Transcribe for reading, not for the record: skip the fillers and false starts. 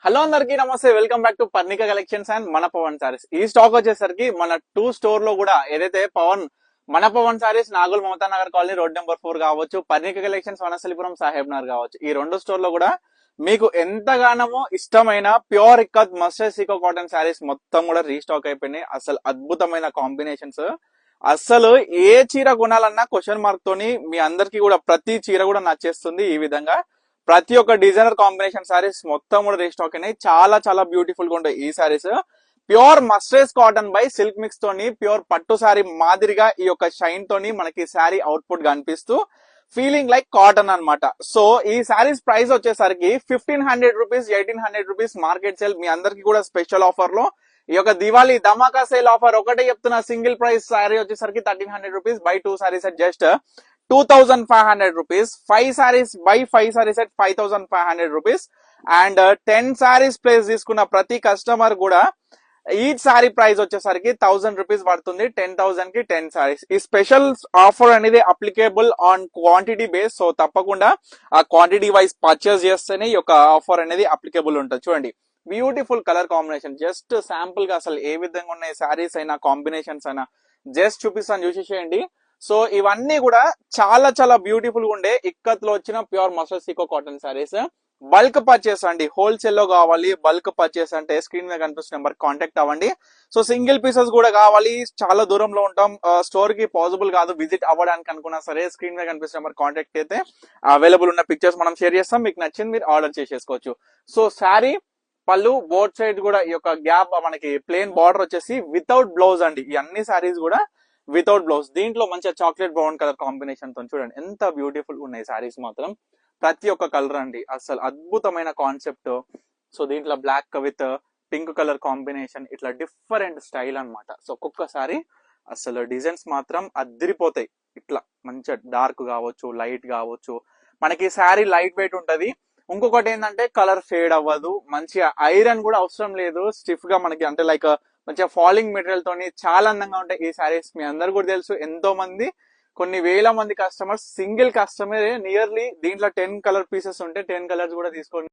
Hello అందరికి నమస్తే, welcome back to Parnika collections and మన పవన్ సారీస్. ఈ స్టాక్ వచ్చేసరికి మన స్టోర్ లో కూడా ఏదైతే మన Pavan sarees Nagole Mamata Nagar colony road number 4 కావచ్చు, పర్ణిక కలెక్షన్స్ వనస్థలిపురం సాహెబ్ నగర్ కావచ్చు, ఈ రెండు స్టోర్ లో కూడా మీకు ఎంతగానో ఇష్టమైన pure ikkat mustard sico cotton sarees మొత్తం కూడా రీస్టాక్ అయిపోయినాయి. అసలు అద్భుతమైన కాంబినేషన్స్. అసలు ఏ చీర కొనాలన్నా క్వశ్చన్ మార్క్ తోని మీ అందరికి కూడా ప్రతి చీర కూడా నచ్చేస్తుంది. ఈ విధంగా ప్రతి ఒక్క డిజైనర్ కాంబినేషన్ సారీస్ మొత్తం కూడా రీస్టాక్ అయినాయి. చాలా చాలా బ్యూటిఫుల్ గా ఉంటాయి ఈ saris. Pure mustard cotton by silk mix తోని ప్యూర్ పట్టు సారీ మాదిరిగా ఈ యొక్క షైన్ తోని మనకి సారీ అవుట్పుట్ కనిపిస్తూ ఫీలింగ్ లైక్ కాటన్ అన్నమాట. సో ఈ సారీస్ ప్రైస్ వచ్చేసరికి 1500 రూపీస్, 1800 రూపీస్ మార్కెట్ సేల్. మీ అందరికి కూడా స్పెషల్ ఆఫర్ లో ఈ యొక్క దివాళీ ధమాకా సేల్ ఆఫర్ ఒకటే చెప్తున్నా. సింగిల్ ప్రైస్ సారీ వచ్చేసరికి 1300 rupees, by 2 saris at just 2500 rupees. 5 saris by 5 saris at 5500 rupees. And 10 saris place తీసుకున్న ప్రతి కస్టమర్ కూడా ఈ సారీ ప్రైస్ వచ్చేసరికి 1000 రూపీస్ పడుతుంది. 10,000 కి 10 సారీస్. ఈ స్పెషల్ ఆఫర్ అనేది applicable on quantity base. So తప్పకుండా ఆ క్వాంటిటీ వైజ్ పర్చేస్ చేస్తేనే ఈ యొక్క ఆఫర్ అనేది అప్లికేబుల్ ఉంటుంది. చూడండి, beautiful colour combination. Just sample గా అసలు ఏ విధంగా ఉన్నాయి సారీస్ అయినా కాంబినేషన్స్ అయినా జస్ట్ చూపిస్తాను, చూసేసేయండి. సో ఇవన్నీ కూడా చాలా చాలా బ్యూటిఫుల్ గా ఉండే ఇక్కత్ లో వచ్చిన pure mustard sico cotton sarees. Bulk purchase అండి, హోల్సేల్ లో కావాలి బల్క్ పర్చేస్ అంటే స్క్రీన్ మీద కనిపిస్తున్న నెంబర్ కాంటాక్ట్ అవ్వండి. సో సింగిల్ పీసెస్ కూడా కావాలి, చాలా దూరంలో ఉంటాం, స్టోర్ కి పాసిబుల్ కాదు విజిట్ అవ్వడానికి అనుకున్నా సరే స్క్రీన్ మీద కనిపిస్తున్న నెంబర్ కాంటాక్ట్ అయితే అవైలబుల్ ఉన్న పిక్చర్స్ మనం షేర్ చేస్తాం. మీకు నచ్చింది మీరు ఆర్డర్ చేసేసుకోవచ్చు. సో శారీ పళ్ళు బోత్ సైడ్ కూడా ఈ యొక్క గ్యాప్ మనకి ప్లేన్ బార్డర్ వచ్చేసి వితౌట్ బ్లౌజ్ అండి. ఈ అన్ని సారీస్ కూడా వితౌట్ బ్లౌజ్. దీంట్లో మంచిగా చాక్లెట్ బ్రౌన్ కలర్ కాంబినేషన్ తో చూడండి ఎంత బ్యూటిఫుల్ ఉన్నాయి సారీస్ మాత్రం. ప్రతి ఒక్క కలర్ అండి, అసలు అద్భుతమైన కాన్సెప్ట్. సో దీంట్లో black with pink colour combination, ఇట్లా డిఫరెంట్ స్టైల్ అన్నమాట. సో ఒక్కొక్కసారి అసలు డిజైన్స్ మాత్రం అదిరిపోతాయి. ఇట్లా మంచిగా డార్క్ కావచ్చు, లైట్ కావచ్చు. మనకి శారీ లైట్ వెయిట్ ఉంటది. ఇంకొకటి ఏంటంటే కలర్ ఫేడ్ అవ్వదు, మంచిగా ఐరన్ కూడా అవసరం లేదు. స్టిఫ్ గా మనకి అంటే లైక్ మంచిగా ఫాలింగ్ మెటీరియల్ తోని చాలా అందంగా ఉంటాయి ఈ సారీస్. మీ అందరు కూడా తెలుసు, ఎంతో మంది కొన్ని వేల మంది కస్టమర్స్ సింగిల్ కస్టమర్ నియర్లీ దీంట్లో 10 కలర్ పీసెస్ ఉంటే 10 కలర్స్ కూడా తీసుకోండి.